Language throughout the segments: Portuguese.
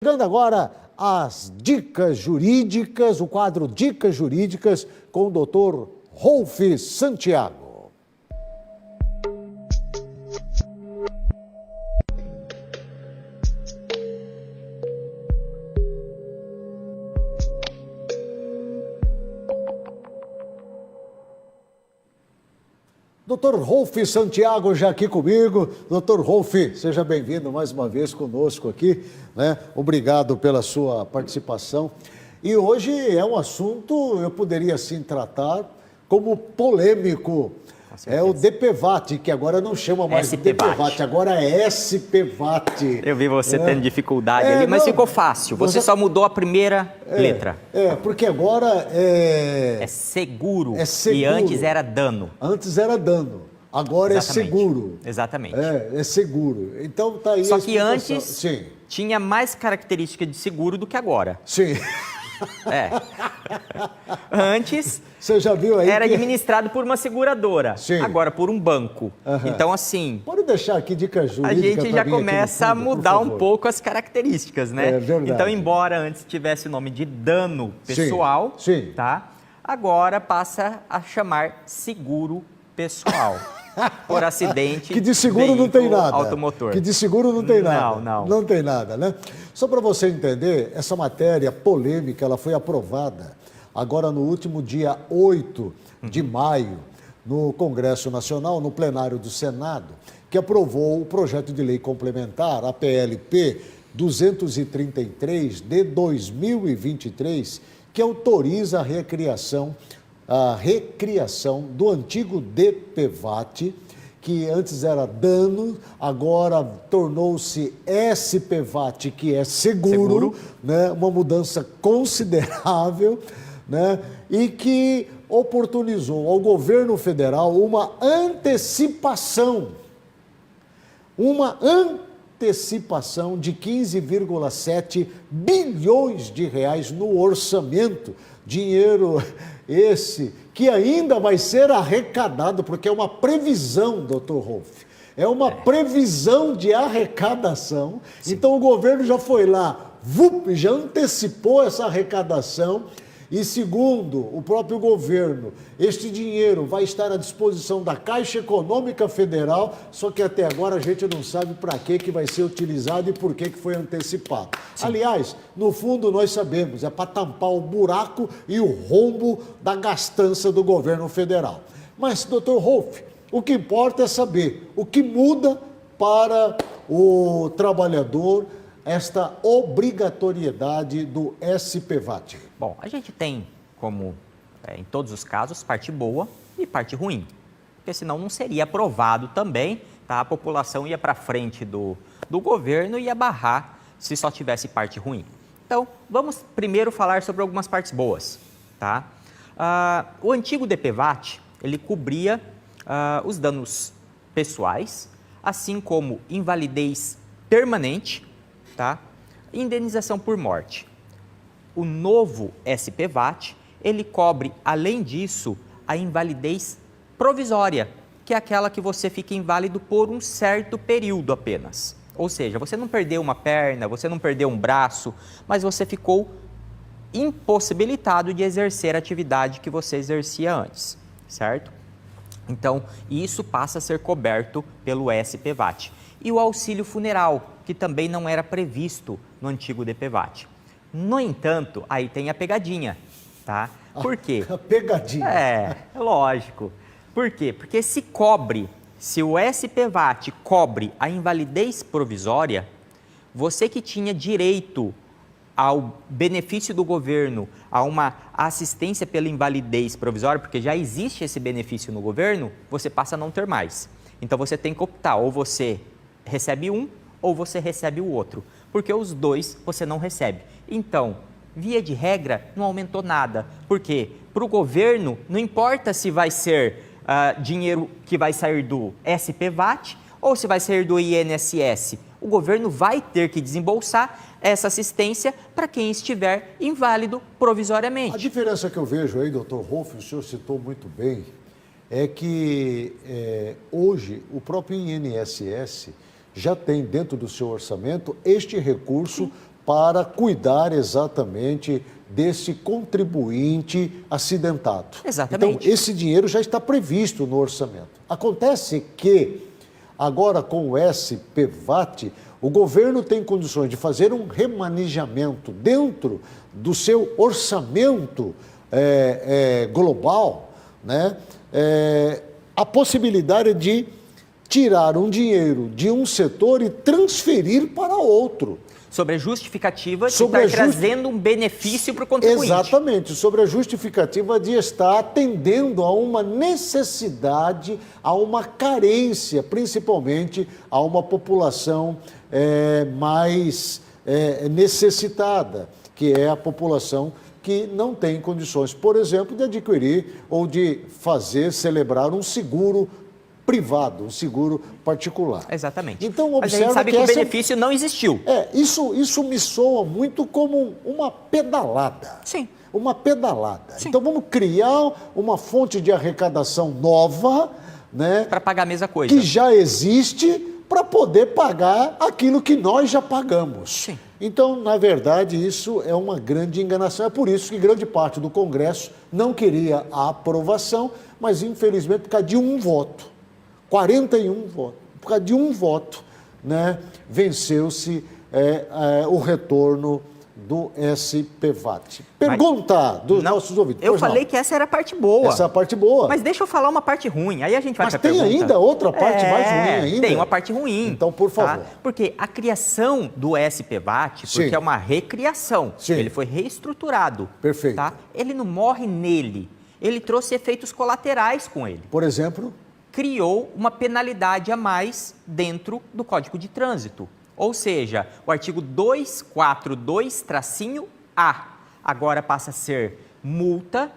Chegando agora às dicas jurídicas, o quadro Dicas Jurídicas com o Dr. Rolf Santiago. Dr. Rolf Santiago já aqui comigo. Dr. Rolf, seja bem-vindo mais uma vez conosco aqui, né? Obrigado pela sua participação. E hoje é um assunto, eu poderia assim tratar como polêmico. É o DPVAT, que agora não chama mais DPVAT, agora é SPVAT. Eu vi você tendo dificuldade ali, mas ficou fácil. Você só mudou a primeira letra. Porque agora é seguro. É seguro. E antes era dano. Antes era dano. Agora Exatamente. É seguro. Exatamente. É seguro. Então tá aí. Só que antes Sim. tinha mais característica de seguro do que agora. Sim. Antes você já viu aí era administrado por uma seguradora, Sim. agora por um banco. Então, assim, pode deixar aqui dicas jurídicas. A gente já mim começa fundo, a mudar um pouco as características, né? É verdade. Então, embora antes tivesse o nome de dano pessoal, Sim. Tá? Agora passa a chamar seguro pessoal. Por acidente. Que de seguro não tem nada. Automotor. Que de seguro não tem nada. Não. Não tem nada, né? Só para você entender, essa matéria polêmica, ela foi aprovada agora no último dia 8 de maio, no Congresso Nacional, no plenário do Senado, que aprovou o projeto de lei complementar, a PLP 233 de 2023, que autoriza a recriação do antigo DPVAT, que antes era dano, agora tornou-se SPVAT, que é seguro. Né? Uma mudança considerável, né? E que oportunizou ao governo federal uma antecipação de 15,7 bilhões de reais no orçamento, dinheiro esse que ainda vai ser arrecadado, porque é uma previsão, doutor Rolf, é uma previsão de arrecadação. Sim. Então o governo já foi lá, já antecipou essa arrecadação. E segundo o próprio governo, este dinheiro vai estar à disposição da Caixa Econômica Federal, só que até agora a gente não sabe para que vai ser utilizado e por que foi antecipado. Sim. Aliás, no fundo nós sabemos, é para tampar o buraco e o rombo da gastança do governo federal. Mas, doutor Rolf, o que importa é saber o que muda para o trabalhador esta obrigatoriedade do SPVAT. Bom, a gente tem, como em todos os casos, parte boa e parte ruim, porque senão não seria aprovado também, tá? A população ia para frente do governo e ia barrar se só tivesse parte ruim. Então, vamos primeiro falar sobre algumas partes boas, tá? O antigo DPVAT, ele cobria os danos pessoais, assim como invalidez permanente, tá? Indenização por morte. O novo SPVAT, ele cobre, além disso, a invalidez provisória, que é aquela que você fica inválido por um certo período apenas. Ou seja, você não perdeu uma perna, você não perdeu um braço, mas você ficou impossibilitado de exercer a atividade que você exercia antes, certo? Então, isso passa a ser coberto pelo SPVAT. E o auxílio funeral, que também não era previsto no antigo DPVAT. No entanto, aí tem a pegadinha, tá? Por quê? A pegadinha. É lógico. Por quê? Porque se o SPVAT cobre a invalidez provisória, você que tinha direito ao benefício do governo, a uma assistência pela invalidez provisória, porque já existe esse benefício no governo, você passa a não ter mais. Então você tem que optar, ou você recebe um, ou você recebe o outro, porque os dois você não recebe. Então, via de regra, não aumentou nada, porque para o governo não importa se vai ser dinheiro que vai sair do SPVAT ou se vai sair do INSS, o governo vai ter que desembolsar essa assistência para quem estiver inválido provisoriamente. A diferença que eu vejo aí, doutor Rolf, o senhor citou muito bem, é que hoje o próprio INSS já tem dentro do seu orçamento este recurso para cuidar exatamente desse contribuinte acidentado. Exatamente. Então, esse dinheiro já está previsto no orçamento. Acontece que, agora com o SPVAT, o governo tem condições de fazer um remanejamento dentro do seu orçamento global, né? A possibilidade de tirar um dinheiro de um setor e transferir para outro. Sobre a justificativa de estar trazendo um benefício para o contribuinte. Exatamente, sobre a justificativa de estar atendendo a uma necessidade, a uma carência, principalmente a uma população mais necessitada, que é a população que não tem condições, por exemplo, de adquirir ou de celebrar um seguro privado, um seguro particular. Exatamente. Então, mas a gente sabe que o benefício não existiu. Isso me soa muito como uma pedalada. Sim. Uma pedalada. Sim. Então, vamos criar uma fonte de arrecadação nova, né? Para pagar a mesma coisa. Que já existe, para poder pagar aquilo que nós já pagamos. Sim. Então, na verdade, isso é uma grande enganação. É por isso que grande parte do Congresso não queria a aprovação, mas, infelizmente, por causa de um voto. 41 votos. Por causa de um voto, né, venceu-se o retorno do SPVAT. Pergunta dos nossos ouvintes. Eu falei que essa era a parte boa. Essa é a parte boa. Mas deixa eu falar uma parte ruim, aí a gente vai para a pergunta. Mas tem ainda outra parte mais ruim ainda? Tem uma parte ruim. Então, por favor. Tá? Porque a criação do SPVAT, porque é uma recriação, ele foi reestruturado. Perfeito. Tá? Ele não morre nele, ele trouxe efeitos colaterais com ele. Por exemplo? Criou uma penalidade a mais dentro do Código de Trânsito. Ou seja, o artigo 242-A agora passa a ser multa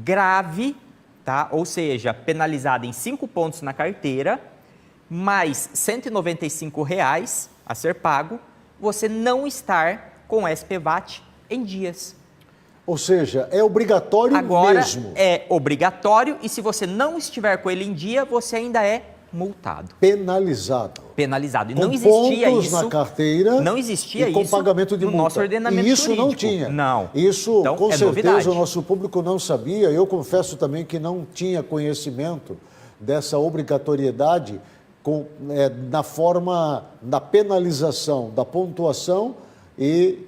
grave, tá? Ou seja, penalizada em 5 pontos na carteira, mais R$ 195 a ser pago, você não estar com o SPVAT em dias. Ou seja, é obrigatório agora, mesmo. É obrigatório e se você não estiver com ele em dia, você ainda é multado. Penalizado. Penalizado. E com não existia pontos isso. Na carteira. Não existia e com isso pagamento de no multa. nosso ordenamento e isso jurídico. não tinha. Não. Isso, então, com certeza, novidade. o nosso público não sabia. Eu confesso também que não tinha conhecimento dessa obrigatoriedade na forma da penalização, da pontuação e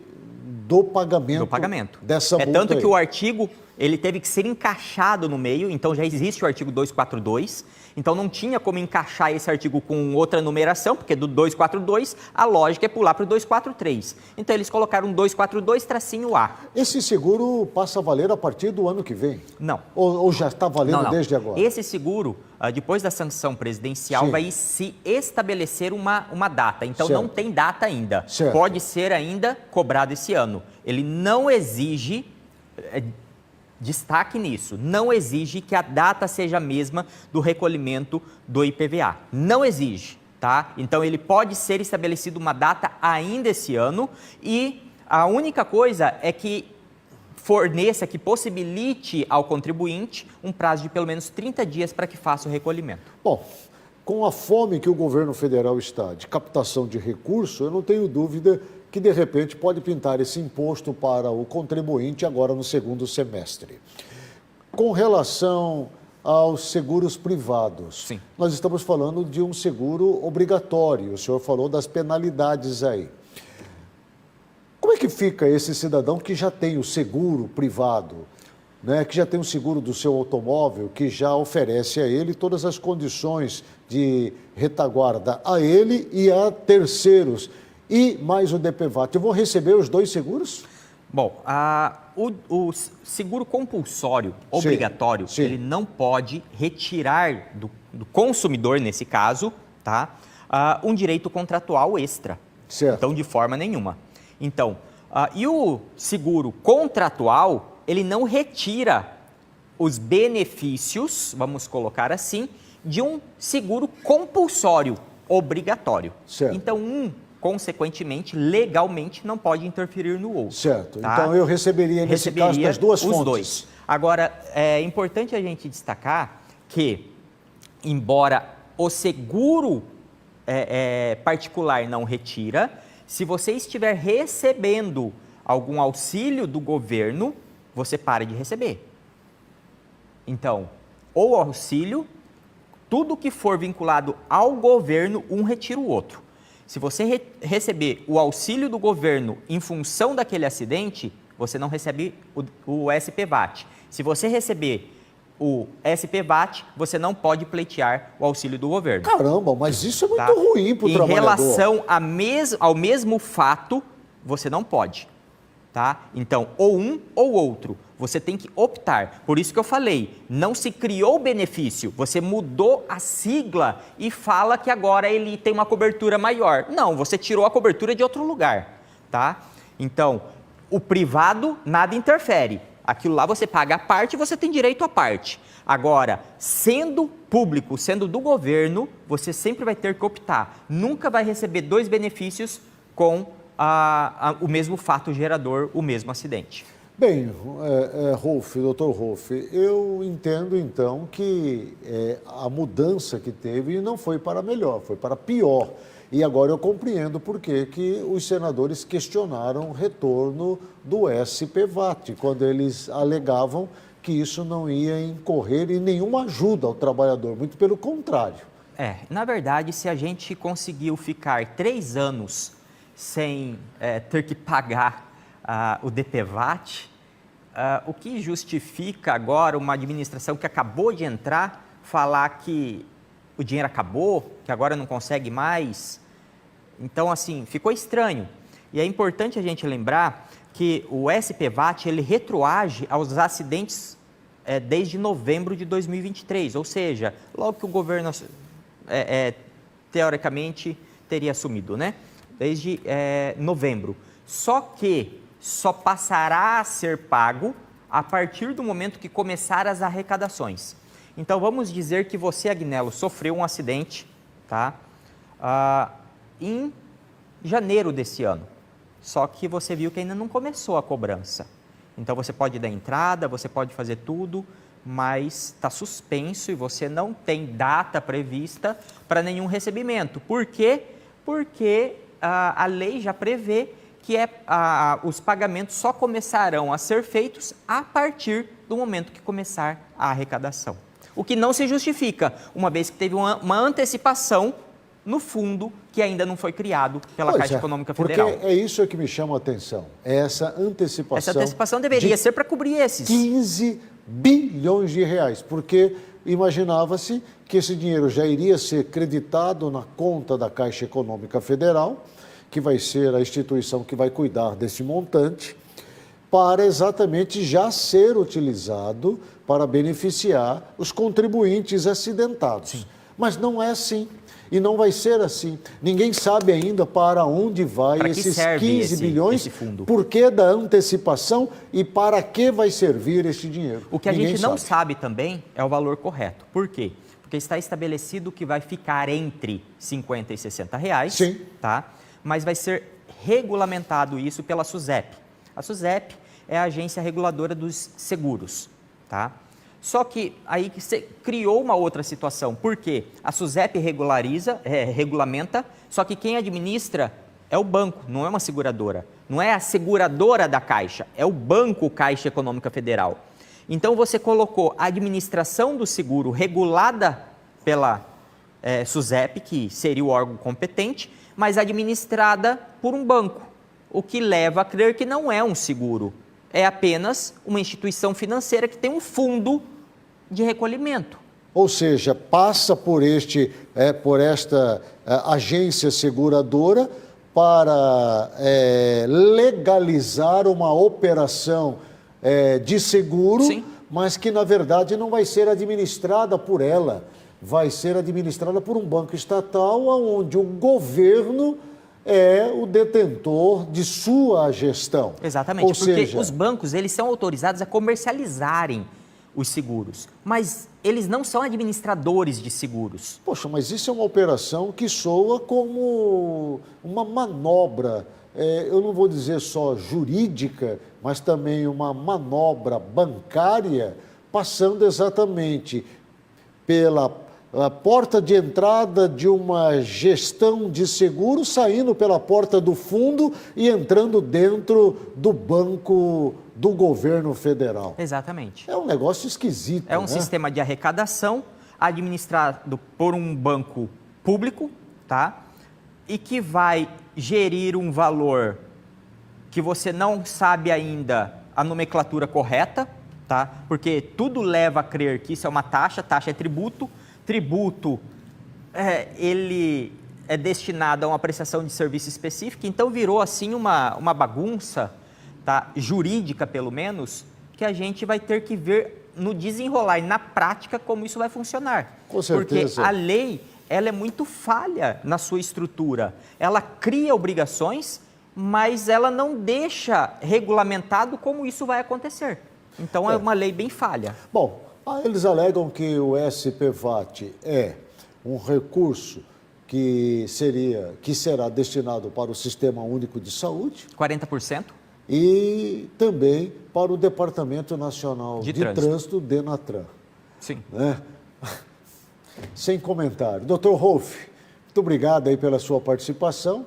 do pagamento. Dessa multa. Tanto que o artigo ele teve que ser encaixado no meio, então já existe o artigo 242, então não tinha como encaixar esse artigo com outra numeração, porque do 242 a lógica é pular para o 243. Então eles colocaram 242-A. Esse seguro passa a valer a partir do ano que vem? Não. Ou já está valendo não. desde agora? Esse seguro, depois da sanção presidencial, vai se estabelecer uma data. Então não tem data ainda. Certo. Pode ser ainda cobrado esse ano. Ele não exige... Destaque nisso, não exige que a data seja a mesma do recolhimento do IPVA. Não exige, tá? Então, ele pode ser estabelecido uma data ainda esse ano e a única coisa é que forneça, que possibilite ao contribuinte um prazo de pelo menos 30 dias para que faça o recolhimento. Bom, com a fome que o governo federal está de captação de recursos, eu não tenho dúvida que, de repente, pode pintar esse imposto para o contribuinte agora no segundo semestre. Com relação aos seguros privados, sim, nós estamos falando de um seguro obrigatório. O senhor falou das penalidades aí. Como é que fica esse cidadão que já tem o seguro privado, né, que já tem o seguro do seu automóvel, que já oferece a ele todas as condições de retaguarda a ele e a terceiros, e mais o DPVAT? Eu vou receber os dois seguros? Bom, o seguro compulsório obrigatório, sim. Ele não pode retirar do consumidor, nesse caso, tá, um direito contratual extra. Certo. Então, de forma nenhuma. Então, e o seguro contratual, ele não retira os benefícios, vamos colocar assim, de um seguro compulsório obrigatório. Certo. Então, consequentemente, legalmente, não pode interferir no outro. Certo. Tá? Então, eu receberia, nesse caso, das duas fontes. Os dois. Agora, é importante a gente destacar que, embora o seguro particular não retira, Se você estiver recebendo algum auxílio do governo, você para de receber. Então, ou auxílio, tudo que for vinculado ao governo, um retira o outro. Se você receber o auxílio do governo em função daquele acidente, você não recebe o SPVAT. Se você receber o SPVAT, você não pode pleitear o auxílio do governo. Caramba, mas isso é muito ruim para o trabalhador. Em relação ao mesmo fato, você não pode. Tá? Então, ou um ou outro, você tem que optar. Por isso que eu falei, não se criou benefício, você mudou a sigla e fala que agora ele tem uma cobertura maior. Não, você tirou a cobertura de outro lugar. Tá? Então, o privado nada interfere. Aquilo lá você paga a parte e você tem direito à parte. Agora, sendo público, sendo do governo, você sempre vai ter que optar. Nunca vai receber dois benefícios com o mesmo fato gerador, o mesmo acidente. Bem, doutor Rolf, eu entendo então que a mudança que teve não foi para melhor, foi para pior. E agora eu compreendo por que os senadores questionaram o retorno do SPVAT, quando eles alegavam que isso não ia incorrer em nenhuma ajuda ao trabalhador, muito pelo contrário. Na verdade, se a gente conseguiu ficar 3 anos sem ter que pagar o DPVAT, o que justifica agora uma administração que acabou de entrar falar que o dinheiro acabou, que agora não consegue mais? Então, assim, ficou estranho. E é importante a gente lembrar que o SPVAT, ele retroage aos acidentes desde novembro de 2023, ou seja, logo que o governo, teoricamente, teria assumido, né? Desde novembro. Só que só passará a ser pago a partir do momento que começar as arrecadações. Então, vamos dizer que você, Agnello, sofreu um acidente, tá? Em janeiro desse ano. Só que você viu que ainda não começou a cobrança. Então, você pode dar entrada, você pode fazer tudo, mas está suspenso e você não tem data prevista para nenhum recebimento. Por quê? Porque a lei já prevê que os pagamentos só começarão a ser feitos a partir do momento que começar a arrecadação. O que não se justifica, uma vez que teve uma antecipação no fundo que ainda não foi criado pela Caixa Econômica Federal. Porque é isso que me chama a atenção, essa antecipação. Essa antecipação deveria ser para cobrir esses 15 bilhões de reais, porque imaginava-se que esse dinheiro já iria ser creditado na conta da Caixa Econômica Federal, que vai ser a instituição que vai cuidar desse montante, para exatamente já ser utilizado para beneficiar os contribuintes acidentados. Sim. Mas não é assim. E não vai ser assim. Ninguém sabe ainda para onde vai esses 15 bilhões, por que da antecipação e para que vai servir esse dinheiro. O que a gente não sabe também é o valor correto. Por quê? Porque está estabelecido que vai ficar entre 50 e 60 reais. Sim. Tá? Mas vai ser regulamentado isso pela SUSEP. A SUSEP é a agência reguladora dos seguros. Tá? Só que aí você criou uma outra situação, porque a SUSEP regulamenta, só que quem administra é o banco, não é uma seguradora. Não é a seguradora da Caixa, é o banco Caixa Econômica Federal. Então você colocou a administração do seguro regulada pela SUSEP, que seria o órgão competente, mas administrada por um banco, o que leva a crer que não é um seguro. É apenas uma instituição financeira que tem um fundo de recolhimento. Ou seja, passa por esta agência seguradora para legalizar uma operação de seguro, sim, mas que na verdade não vai ser administrada por ela, vai ser administrada por um banco estatal, onde o governo é o detentor de sua gestão. Exatamente, porque os bancos eles são autorizados a comercializarem os seguros, mas eles não são administradores de seguros. Poxa, mas isso é uma operação que soa como uma manobra, eu não vou dizer só jurídica, mas também uma manobra bancária, passando exatamente pela a porta de entrada de uma gestão de seguro, saindo pela porta do fundo e entrando dentro do banco do governo federal. Exatamente. É um negócio esquisito, É um né? sistema de arrecadação administrado por um banco público, tá? E que vai gerir um valor que você não sabe ainda a nomenclatura correta, tá? Porque tudo leva a crer que isso é uma taxa é tributo. Tributo, ele é destinado a uma prestação de serviço específica, então virou assim uma bagunça, tá? Jurídica pelo menos, que a gente vai ter que ver no desenrolar e na prática como isso vai funcionar. Com certeza. Porque a lei, ela é muito falha na sua estrutura. Ela cria obrigações, mas ela não deixa regulamentado como isso vai acontecer. Então é uma lei bem falha. Bom, eles alegam que o SPVAT é um recurso que será destinado para o Sistema Único de Saúde 40%? e também para o Departamento Nacional De de Trânsito. Trânsito, DENATRAN. Sim. Né? Sem comentário. Dr. Rolf, muito obrigado aí pela sua participação.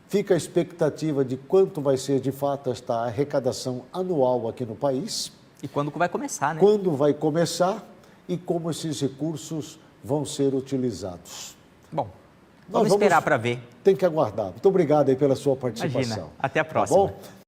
Fica a expectativa de quanto vai ser de fato esta arrecadação anual aqui no país. E quando vai começar, né? Quando vai começar e como esses recursos vão ser utilizados. Bom, Nós vamos esperar para ver. Tem que aguardar. Muito obrigado aí pela sua participação. Imagina. Até a Tá próxima. bom?